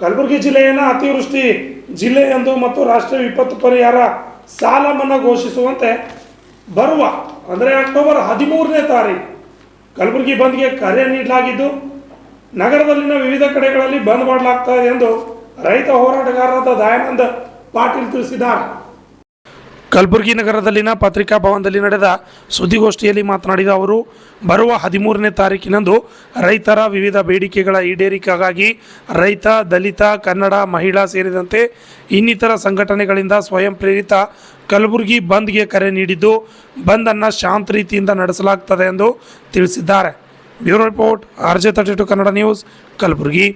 ಕಲಬುರಗಿ ಜಿಲ್ಲೆಯನ್ನು ಅತಿವೃಷ್ಟಿ ಜಿಲ್ಲೆ ಎಂದು ಮತ್ತು ರಾಷ್ಟ್ರೀಯ ವಿಪತ್ತು ಪರಿಹಾರ ಸಾಲ ಮನ್ನಾ ಘೋಷಿಸುವಂತೆ ಬರುವ ಅಂದರೆ ಅಕ್ಟೋಬರ್ 13ನೇ ತಾರೀಕು ಕಲಬುರಗಿ ಬಂದ್ಗೆ ಕರೆ ನೀಡಲಾಗಿದ್ದು ನಗರದಲ್ಲಿನ ವಿವಿಧ ಕಡೆಗಳಲ್ಲಿ ಬಂದ್ ಮಾಡಲಾಗ್ತದೆ ಎಂದು ರೈತ ಹೋರಾಟಗಾರರಾದ ದಯಾನಂದ ಪಾಟೀಲ್ ತಿಳಿಸಿದ್ದಾರೆ. ಕಲಬುರಗಿ ನಗರದಲ್ಲಿನ ಪತ್ರಿಕಾ ಭವನದಲ್ಲಿ ನಡೆದ ಸುದ್ದಿಗೋಷ್ಠಿಯಲ್ಲಿ ಮಾತನಾಡಿದ ಅವರು, ಬರುವ 13ನೇ ತಾರೀಕಿನಂದು ರೈತರ ವಿವಿಧ ಬೇಡಿಕೆಗಳ ಈಡೇರಿಕೆಗಾಗಿ ರೈತ, ದಲಿತ, ಕನ್ನಡ, ಮಹಿಳಾ ಸೇರಿದಂತೆ ಇನ್ನಿತರ ಸಂಘಟನೆಗಳಿಂದ ಸ್ವಯಂ ಪ್ರೇರಿತ ಕಲಬುರಗಿ ಬಂದ್ಗೆ ಕರೆ ನೀಡಿದ್ದು, ಬಂದನ್ನು ಶಾಂತ ರೀತಿಯಿಂದ ನಡೆಸಲಾಗುತ್ತದೆ ಎಂದು ತಿಳಿಸಿದ್ದಾರೆ. Bureau report, RJ32 Kannada news, Kalaburagi.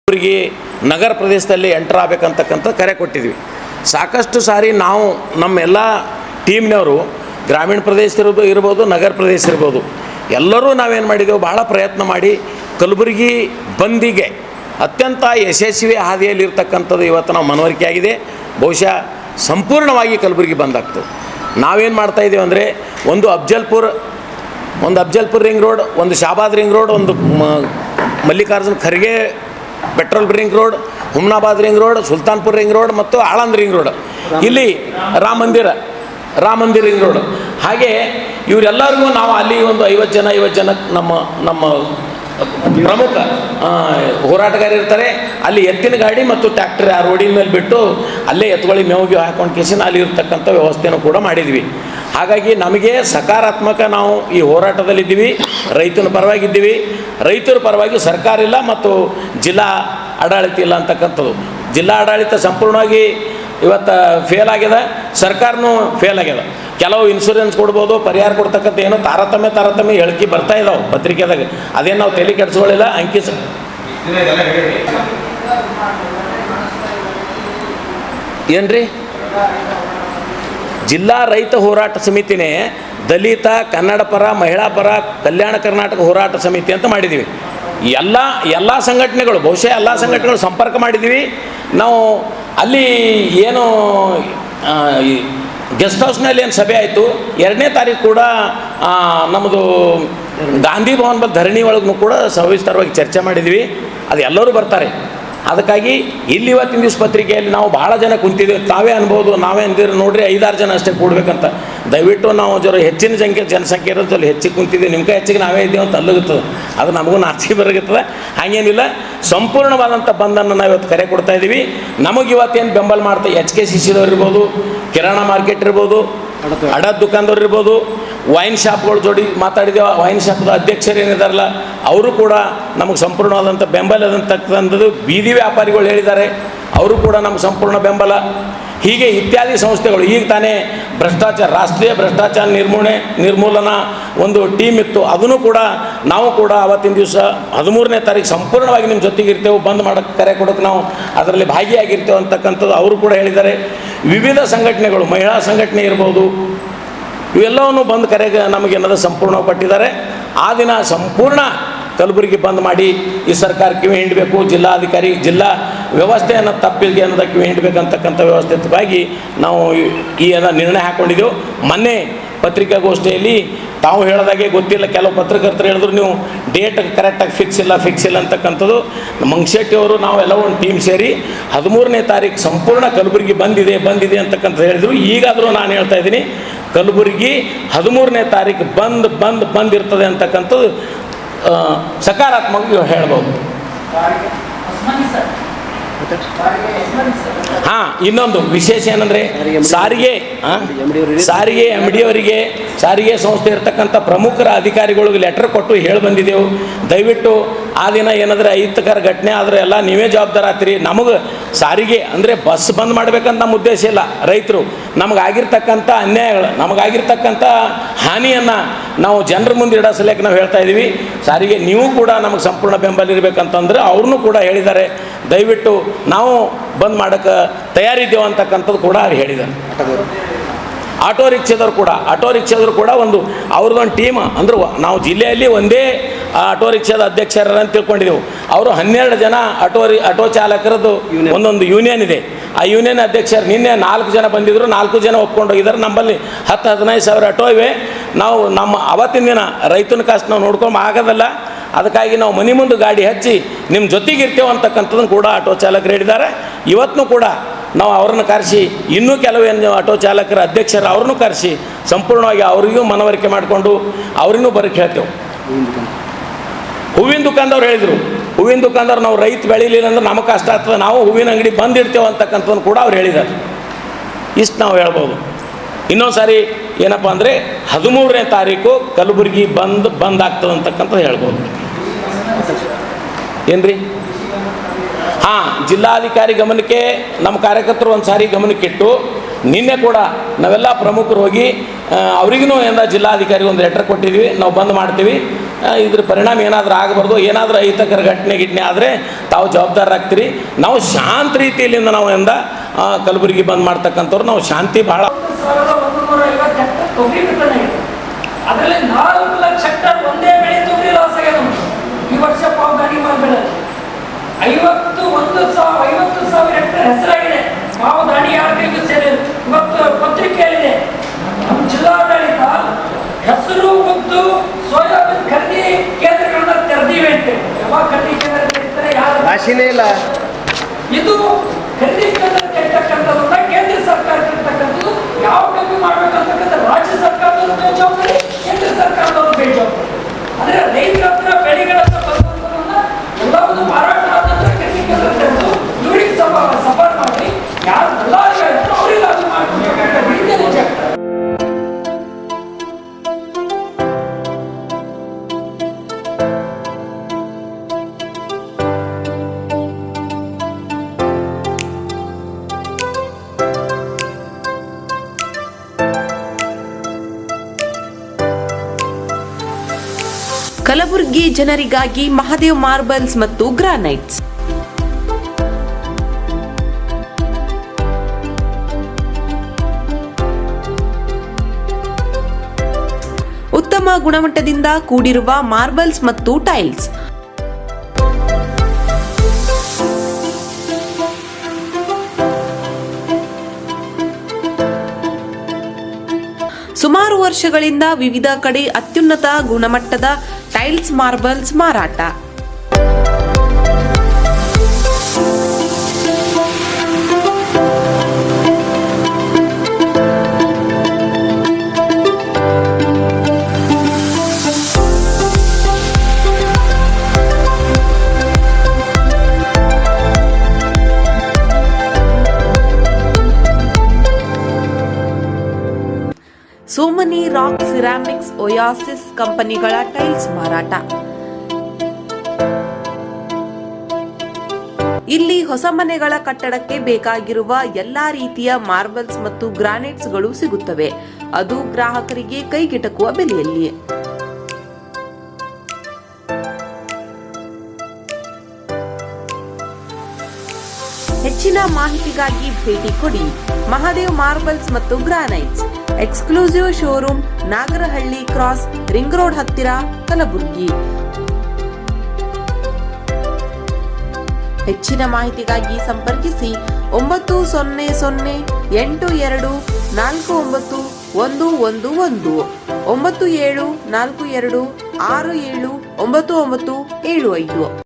Kalaburagi ನಗರ ಪ್ರದೇಶದಲ್ಲಿ ಎಂಟರ್ ಆಗಬೇಕಂತಕ್ಕಂಥ ಕರೆ ಕೊಟ್ಟಿದ್ವಿ. ಸಾಕಷ್ಟು ಸಾರಿ ನಾವು ನಮ್ಮೆಲ್ಲ ಟೀಮ್ನವರು ಗ್ರಾಮೀಣ ಪ್ರದೇಶ ಇರ್ಬೋದು, ನಗರ ಪ್ರದೇಶ ಇರ್ಬೋದು, ಎಲ್ಲರೂ ನಾವೇನು ಮಾಡಿದೆವು, ಭಾಳ ಪ್ರಯತ್ನ ಮಾಡಿ ಕಲಬುರಗಿ ಬಂದಿಗೆ ಅತ್ಯಂತ ಯಶಸ್ವಿ ಹಾದಿಯಲ್ಲಿರ್ತಕ್ಕಂಥದ್ದು ಇವತ್ತು ನಾವು ಮನವರಿಕೆ ಆಗಿದೆ. ಬಹುಶಃ ಸಂಪೂರ್ಣವಾಗಿ ಕಲಬುರಗಿ ಬಂದಾಗ್ತದೆ. ನಾವೇನು ಮಾಡ್ತಾಯಿದ್ದೀವಿ ಅಂದರೆ ಒಂದು ಅಫ್ಜಲ್ಪುರ್ ರಿಂಗ್ ರೋಡ್, ಒಂದು ಶಾಬಾದ್ ರಿಂಗ್ ರೋಡ್, ಒಂದು Mallikarjuna Kharge petrol ring road, Humnabad ring road, Sultanpur ring road ಮತ್ತು ಆಳಂದ್ ರಿಂಗ್ ರೋಡ್, ಇಲ್ಲಿ ರಾಮ ಮಂದಿರ ರಿಂಗ್ ರೋಡ್. ಹಾಗೆ ಇವರೆಲ್ಲರಿಗೂ ನಾವು ಅಲ್ಲಿ ಒಂದು 50 ಜನ ನಮ್ಮ ಪ್ರಮುಖ ಹೋರಾಟಗಾರ ಇರ್ತಾರೆ. ಅಲ್ಲಿ ಎತ್ತಿನ ಗಾಡಿ ಮತ್ತು ಟ್ರ್ಯಾಕ್ಟರ್ ಆ ರೋಡಿನ ಮೇಲೆ ಬಿಟ್ಟು ಅಲ್ಲೇ ಎತ್ತುಗಳಿಗೆ ಮೇವಿಗೆ ಹಾಕೊಂಡು ಕೇಸಿನ ಅಲ್ಲಿ ಇರ್ತಕ್ಕಂಥ ವ್ಯವಸ್ಥೆಯನ್ನು ಕೂಡ ಮಾಡಿದ್ವಿ. ಹಾಗಾಗಿ ನಮಗೆ ಸಕಾರಾತ್ಮಕ ನಾವು ಈ ಹೋರಾಟದಲ್ಲಿದ್ದೀವಿ, ರೈತನ ಪರವಾಗಿದ್ದೀವಿ. ರೈತರ ಪರವಾಗಿ ಸರ್ಕಾರ ಇಲ್ಲ ಮತ್ತು ಜಿಲ್ಲಾ ಆಡಳಿತ ಇಲ್ಲ ಅಂತಕ್ಕಂಥದ್ದು. ಜಿಲ್ಲಾ ಆಡಳಿತ ಸಂಪೂರ್ಣವಾಗಿ ಇವತ್ತು ಫೇಲ್ ಆಗ್ಯದ, ಸರ್ಕಾರನೂ ಫೇಲ್ ಆಗ್ಯದ. ಕೆಲವು ಇನ್ಶೂರೆನ್ಸ್ ಕೊಡ್ಬೋದು, ಪರಿಹಾರ ಕೊಡ್ತಕ್ಕಂಥ ಏನೋ ತಾರತಮ್ಯ ಹೇಳಿಕೆ ಬರ್ತಾ ಇದ್ದಾವೆ ಪತ್ರಿಕೆದಾಗ. ಅದೇನು ನಾವು ತಲೆ ಕೆಡಿಸ್ಕೊಳ್ಳಿಲ್ಲ. ಏನ್ರಿ ಜಿಲ್ಲಾ ರೈತ ಹೋರಾಟ ಸಮಿತಿನೇ ದಲಿತ, ಕನ್ನಡ ಪರ, ಮಹಿಳಾ ಪರ, ಕಲ್ಯಾಣ ಕರ್ನಾಟಕ ಹೋರಾಟ ಸಮಿತಿ ಅಂತ ಮಾಡಿದ್ದೀವಿ. ಎಲ್ಲ ಸಂಘಟನೆಗಳು, ಬಹುಶಃ ಎಲ್ಲ ಸಂಘಟನೆಗಳು ಸಂಪರ್ಕ ಮಾಡಿದ್ದೀವಿ ನಾವು. ಅಲ್ಲಿ ಏನು ಗೆಸ್ಟ್ ಹೌಸ್ನಲ್ಲಿ ಏನು ಸಭೆ ಆಯಿತು, 2ನೇ ತಾರೀಕು ಕೂಡ ನಮ್ಮದು ಗಾಂಧಿ ಭವನ ಬಳಿ ಧರಣಿ ಒಳಗೂ ಕೂಡ ಸವಿಸ್ತರವಾಗಿ ಚರ್ಚೆ ಮಾಡಿದ್ವಿ. ಅದು ಎಲ್ಲರೂ ಬರ್ತಾರೆ. ಅದಕ್ಕಾಗಿ ಇಲ್ಲಿ ಇವತ್ತಿನ ದಿವಸ ಪತ್ರಿಕೆಯಲ್ಲಿ ನಾವು ಭಾಳ ಜನ ಕುಂತಿದ್ದೇವೆ. ತಾವೇ ಅನ್ಬೋದು, ನಾವೇ ಅಂದಿರು ನೋಡ್ರಿ 5-6 ಜನ ಅಷ್ಟೇ ಕೂಡಬೇಕಂತ. ದಯವಿಟ್ಟು ನಾವು ಹೆಚ್ಚಿನ ಜನಸಂಖ್ಯೆ ಇರೋದ್ರಲ್ಲಿ ಹೆಚ್ಚಿಗೆ ಕುಂತಿದ್ದೇವೆ, ನಿಮ್ಮ ಕೈ ಹೆಚ್ಚಿಗೆ ನಾವೇ ಇದ್ದೇವೆ ಅಂತ ಅಲ್ಲಗುತ್ತದೆ. ಅದು ನಮಗೂ ನಾಚಿಕೆ ಬರಗುತ್ತದೆ. ಹಾಗೇನಿಲ್ಲ, ಸಂಪೂರ್ಣವಾದಂಥ ಬಂದನ್ನು ನಾವು ಇವತ್ತು ಕರೆ ಕೊಡ್ತಾ ಇದ್ದೀವಿ. ನಮಗೆ ಇವತ್ತೇನು ಬೆಂಬಲ ಮಾಡ್ತಾ HKCCದವ್ರು ಇರ್ಬೋದು, ಕಿರಾಣ ಮಾರ್ಕೆಟ್ ಇರ್ಬೋದು, ಅಡ ದುಕಾನ್ದವ್ರು ಇರ್ಬೋದು, ವೈನ್ ಶಾಪ್ಗಳ ಜೋಡಿ ಮಾತಾಡಿದ್ದೇವೆ. ವೈನ್ ಶಾಪ್ದ ಅಧ್ಯಕ್ಷರು ಏನಿದಾರಲ್ಲ ಅವರು ಕೂಡ ನಮಗೆ ಸಂಪೂರ್ಣವಾದಂಥ ಬೆಂಬಲ ಅಂತಕ್ಕಂಥದ್ದು. ಬೀದಿ ವ್ಯಾಪಾರಿಗಳು ಹೇಳಿದ್ದಾರೆ, ಅವರು ಕೂಡ ನಮಗೆ ಸಂಪೂರ್ಣ ಬೆಂಬಲ. ಹೀಗೆ ಇತ್ಯಾದಿ ಸಂಸ್ಥೆಗಳು. ಈಗ ತಾನೇ ಭ್ರಷ್ಟಾಚಾರ, ರಾಷ್ಟ್ರೀಯ ಭ್ರಷ್ಟಾಚಾರ ನಿರ್ಮೂಲನ ಒಂದು ಟೀಮ್ ಇತ್ತು, ಅದನ್ನು ಕೂಡ ನಾವು ಕೂಡ ಆವತ್ತಿನ ದಿವಸ 13ನೇ ತಾರೀಕು ಸಂಪೂರ್ಣವಾಗಿ ನಿಮ್ಮ ಜೊತೆಗೆ ಇರ್ತೇವೆ, ಬಂದ್ ಮಾಡೋಕ್ಕೆ ಕರೆ ಕೊಡೋಕ್ಕೆ ನಾವು ಅದರಲ್ಲಿ ಭಾಗಿಯಾಗಿರ್ತೇವೆ ಅಂತಕ್ಕಂಥದ್ದು ಅವರು ಕೂಡ ಹೇಳಿದ್ದಾರೆ. ವಿವಿಧ ಸಂಘಟನೆಗಳು, ಮಹಿಳಾ ಸಂಘಟನೆ ಇರ್ಬೋದು, ಇವೆಲ್ಲವನ್ನು ಬಂದು ಕರೆಗೆ ನಮಗೇನಾದರೂ ಸಂಪೂರ್ಣ ಪಟ್ಟಿದ್ದಾರೆ. ಆ ದಿನ ಸಂಪೂರ್ಣ ಕಲಬುರಗಿ ಬಂದ್ ಮಾಡಿ ಈ ಸರ್ಕಾರ ಕಿವಿ ಹಿಂಡಬೇಕು, ಜಿಲ್ಲಾಧಿಕಾರಿ ಜಿಲ್ಲಾ ವ್ಯವಸ್ಥೆಯನ್ನು ತಪ್ಪಿಲ್ಗೆ ಅನ್ನೋದಕ್ಕೆ ಕಿವಿ ಹಿಂಡಬೇಕಂತಕ್ಕಂಥ ವ್ಯವಸ್ಥಿತವಾಗಿ ನಾವು ಈ ನಿರ್ಣಯ ಹಾಕ್ಕೊಂಡಿದ್ದೆವು. ಮೊನ್ನೆ ಪತ್ರಿಕಾಗೋಷ್ಠಿಯಲ್ಲಿ ತಾವು ಹೇಳಿದಾಗೆ ಗೊತ್ತಿಲ್ಲ, ಕೆಲವು ಪತ್ರಕರ್ತರು ಹೇಳಿದ್ರು ನೀವು ಡೇಟ್ ಕರೆಕ್ಟಾಗಿ ಫಿಕ್ಸ್ ಇಲ್ಲ ಅಂತಕ್ಕಂಥದ್ದು. ಮಂಗಶೆಟ್ಟಿ ಅವರು ನಾವೆಲ್ಲ ಒಂದು ಟೀಮ್ ಸೇರಿ 13ನೇ ತಾರೀಕು ಸಂಪೂರ್ಣ ಕಲಬುರಗಿ ಬಂದಿದೆ ಅಂತಕ್ಕಂಥ ಹೇಳಿದರು. ಈಗಾದರೂ ನಾನು ಹೇಳ್ತಾ ಇದ್ದೀನಿ, ಕಲಬುರಗಿ 13ನೇ ತಾರೀಕು ಬಂದ್ ಇರ್ತದೆ ಅಂತಕ್ಕಂಥದ್ದು ಸಕಾರಾತ್ಮಕವಾಗಿ ಹೇಳ್ಬೋದು. ಇನ್ನೊಂದು ವಿಶೇಷ ಏನಂದರೆ ಸಾರಿಗೆ MD ಅವರಿಗೆ, ಸಾರಿಗೆ ಸಂಸ್ಥೆ ಇರ್ತಕ್ಕಂಥ ಪ್ರಮುಖರ ಅಧಿಕಾರಿಗಳಿಗೆ ಲೆಟರ್ ಕೊಟ್ಟು ಹೇಳಿ ಬಂದಿದ್ದೆವು. ದಯವಿಟ್ಟು ಆ ದಿನ ಏನಾದರೆ ಅಹಿತಕರ ಘಟನೆ ಆದರೆ ಎಲ್ಲ ನೀವೇ ಜವಾಬ್ದಾರ ಆಗ್ತೀರಿ. ನಮಗೆ ಸಾರಿಗೆ ಅಂದರೆ ಬಸ್ ಬಂದ್ ಮಾಡಬೇಕಂತ ನಮ್ಮ ಉದ್ದೇಶ ಇಲ್ಲ. ರೈತರು ನಮಗಾಗಿರ್ತಕ್ಕಂಥ ಅನ್ಯಾಯಗಳು, ನಮಗಾಗಿರ್ತಕ್ಕಂಥ ಹಾನಿಯನ್ನು ನಾವು ಜನರ ಮುಂದೆ ಇಡೋ ಸಲಕ್ಕೆ ನಾವು ಹೇಳ್ತಾ ಇದ್ದೀವಿ. ಸಾರಿಗೆ ನೀವು ಕೂಡ ನಮಗೆ ಸಂಪೂರ್ಣ ಬೆಂಬಲ ಇರಬೇಕಂತಂದರೆ ಅವ್ರನ್ನೂ ಕೂಡ ಹೇಳಿದ್ದಾರೆ, ದಯವಿಟ್ಟು ನಾವು ಬಂದ್ ಮಾಡೋಕ್ಕೆ ತಯಾರಿದ್ದೇವೆ ಅಂತಕ್ಕಂಥದ್ದು ಕೂಡ ಹೇಳಿದ್ದಾರೆ. ಆಟೋ ರಿಕ್ಷಾದವ್ರು ಕೂಡ ಒಂದು ಅವ್ರದ್ದೊಂದು ಟೀಮ್ ಅಂದ್ರೆ ನಾವು ಜಿಲ್ಲೆಯಲ್ಲಿ ಒಂದೇ ಆಟೋ ರಿಕ್ಷಾದ ಅಧ್ಯಕ್ಷರ ಅಂತ ತಿಳ್ಕೊಂಡಿದ್ದೆವು. ಅವರು 12 ಜನ ಆಟೋ ಚಾಲಕರದ್ದು ಒಂದೊಂದು ಯೂನಿಯನ್ ಇದೆ. ಆ ಯೂನಿಯನ್ ಅಧ್ಯಕ್ಷರು ನಿನ್ನೆ 4 ಜನ ಬಂದಿದ್ದರು, 4 ಜನ ಒಪ್ಕೊಂಡು ಹೋಗಿದ್ದಾರೆ. ನಮ್ಮಲ್ಲಿ 10-15 ಸಾವಿರ ಆಟೋ ಇವೆ. ನಾವು ನಮ್ಮ ಅವತ್ತಿನ ದಿನ ರೈತನ ಕಾಸು ನಾವು ನೋಡ್ಕೊಂಡು ಆಗೋದಲ್ಲ. ಅದಕ್ಕಾಗಿ ನಾವು ಮನೆ ಮುಂದೆ ಗಾಡಿ ಹಚ್ಚಿ ನಿಮ್ಮ ಜೊತೆಗೆ ಇರ್ತೇವೆ ಅಂತಕ್ಕಂಥದ್ದನ್ನು ಕೂಡ ಆಟೋ ಚಾಲಕರು ಹೇಳಿದ್ದಾರೆ. ಇವತ್ತು ಕೂಡ ನಾವು ಅವ್ರನ್ನ ಕರೆಸಿ ಇನ್ನೂ ಕೆಲವು ಆಟೋ ಚಾಲಕರ ಅಧ್ಯಕ್ಷರು ಅವ್ರನ್ನೂ ಕರೆಸಿ ಸಂಪೂರ್ಣವಾಗಿ ಅವರಿಗೂ ಮನವರಿಕೆ ಮಾಡಿಕೊಂಡು ಅವ್ರಿಗೂ ಬರೋಕ್ಕೆ ಹೇಳ್ತೇವೆ. ಹೂವಿನ ದುಕಾನ್ದವ್ರು ಹೇಳಿದರು, ಹೂವಿನ ದುಕಾನ್ದವ್ರು ನಾವು ರೈತ ಬೆಳೀಲಿಲ್ಲ ಅಂದ್ರೆ ನಮಗೆ ಕಷ್ಟ ಆಗ್ತದೆ, ನಾವು ಹೂವಿನ ಅಂಗಡಿ ಬಂದಿರ್ತೇವೆ ಅಂತಕ್ಕಂಥದ್ದನ್ನು ಕೂಡ ಅವ್ರು ಹೇಳಿದ್ದಾರೆ. ಇಷ್ಟು ನಾವು ಹೇಳ್ಬೋದು. ಇನ್ನೊಂದು ಸಾರಿ ಏನಪ್ಪ ಅಂದರೆ 13ನೇ ತಾರೀಕು ಕಲಬುರಗಿ ಬಂದ್ ಆಗ್ತದೆ ಅಂತಕ್ಕಂಥದ್ದು ಹೇಳ್ಬೋದು. ಏನ್ರಿ? ಹಾಂ, ಜಿಲ್ಲಾಧಿಕಾರಿ ಗಮನಕ್ಕೆ ನಮ್ಮ ಕಾರ್ಯಕರ್ತರು ಒಂದು ಸಾರಿ ಗಮನಕ್ಕಿಟ್ಟು ನಿನ್ನೆ ಕೂಡ ನಾವೆಲ್ಲ ಪ್ರಮುಖರು ಹೋಗಿ ಅವ್ರಿಗೂ ಜಿಲ್ಲಾಧಿಕಾರಿಗೆ ಒಂದು ಲೆಟರ್ ಕೊಟ್ಟಿದ್ವಿ, ನಾವು ಬಂದ್ ಮಾಡ್ತೀವಿ, ಇದ್ರ ಪರಿಣಾಮ ಏನಾದರೂ ಆಗಬಾರ್ದು, ಏನಾದರೂ ಅಹಿತಕರ ಘಟನೆ ಆದರೆ ತಾವು ಜವಾಬ್ದಾರರಾಗ್ತೀರಿ, ನಾವು ಶಾಂತ ರೀತಿಯಲ್ಲಿಂದ ನಾವು ಕಲಬುರಗಿ ಬಂದ್ ಮಾಡ್ತಕ್ಕಂಥವ್ರು ನಾವು ಶಾಂತಿ ಭಾಳ. ಅದರಲ್ಲಿ 4 ಲಕ್ಷ ಹೆಕ್ಟರ್ ಒಂದೇ ಬೆಳೆ ತೊಗರಿ ಲಾಸ್ ಆಗ್ಯದ. ಈ ವರ್ಷ ಪಾವು ದಾಡಿ ಮಾಡಬೇಡ 50,000 ಹೆಕ್ಟರ್ ಹೆಸರಾಗಿದೆ. ಮಾವು ದಾಡಿ ಯಾರ ಕೈಗೂ ಸೇರಿದೆ. ಇವತ್ತು ಪತ್ರಿಕೆಯಲ್ಲಿದೆ, ನಮ್ಮ ಜಿಲ್ಲಾಡಳಿತ ಹೆಸರು ಉದ್ದು ಸೋಯಾಬೀನ್ ಖರೀದಿ ಕೇಂದ್ರಗಳನ್ನ ತೆರೆದಿವೆ ಅಂತ. ಯಾವಾಗ ಖರೀದಿ ಕೇಂದ್ರ ತೆರೀತಾರೆ? ರಾಶಿನೇ ಇಲ್ಲ. ಇದು ಖರೀದಿ ಕೇಂದ್ರ ತೆರೀತಕ್ಕಂಥದ್ದನ್ನ ಕೇಂದ್ರ ಸರ್ಕಾರ ತೆರೀತಕ್ಕಂಥದ್ದು ಯಾವ ಟೈಪ್ ಮಾಡ್ಬೇಕಂತಕ್ಕಂಥ ರಾಜ್ಯ ಸರ್ಕಾರದವರು ಬೇಜವಾಬ್ದಾರಿ, ಕೇಂದ್ರ ಸರ್ಕಾರದವರು ಬೇಜವಾಬ್ದಾರಿ. ಅಂದ್ರೆ ರೈತರ ಹತ್ರ ಬೆಳೆಗಳನ್ನ ಬಂದವನ್ನ ಎಲ್ಲವನ್ನು ಮಾರಾಟ ಆದ ನಂತರ ಖರೀದಿ ಕೇಂದ್ರ ತೆರೆದು ಇವರಿಗೆ ಸಫರ್ ಮಾಡಿ ಯಾರು ಎಲ್ಲರಿಗೂ ಹೇಳ್ತಾರೋ ಅವರಿಗೆ ಅದು ಮಾಡ್ಕೊಡ್ಬೇಕಂತ ರೀತಿಯ ನಿಜ. ಕಲಬುರಗಿ ಜನರಿಗಾಗಿ ಮಹಾದೇವ್ ಮಾರ್ಬಲ್ಸ್ ಮತ್ತು ಗ್ರಾನೈಟ್ಸ್. ಉತ್ತಮ ಗುಣಮಟ್ಟದಿಂದ ಕೂಡಿರುವ ಮಾರ್ಬಲ್ಸ್ ಮತ್ತು ಟೈಲ್ಸ್. ಸುಮಾರು ವರ್ಷಗಳಿಂದ ವಿವಿಧ ಕಡೆ ಅತ್ಯುನ್ನತ ಗುಣಮಟ್ಟದ ಟೈಲ್ಸ್ ಮಾರ್ಬಲ್ಸ್ ಮಾರಾಟ. ಸೋಮನಿ ರಾಕ್ ಸಿರಾಮಿಕ್ಸ್, ಒಯಾಸಿಸ್ ಕಂಪನಿಗಳ ಟೈಲ್ಸ್ ಮಾರಾಟ. ಇಲ್ಲಿ ಹೊಸ ಮನೆಗಳ ಕಟ್ಟಡಕ್ಕೆ ಬೇಕಾಗಿರುವ ಎಲ್ಲಾ ರೀತಿಯ ಮಾರ್ಬಲ್ಸ್ ಮತ್ತು ಗ್ರಾನೈಟ್ಸ್ಗಳು ಸಿಗುತ್ತವೆ, ಅದು ಗ್ರಾಹಕರಿಗೆ ಕೈಗೆಟಕುವ ಬೆಲೆಯಲ್ಲಿ. ಹೆಚ್ಚಿನ ಮಾಹಿತಿಗಾಗಿ ಭೇಟಿ ಕೊಡಿ. ಮಹಾದೇವ್ ಮಾರ್ಬಲ್ಸ್ ಮತ್ತು granites, exclusive showroom, Nagarahalli cross, ring road ಹತ್ತಿರ, ಕಲಬುರಗಿ. ಹೆಚ್ಚಿನ ಮಾಹಿತಿಗಾಗಿ ಸಂಪರ್ಕಿಸಿ 9008249111 9742679975.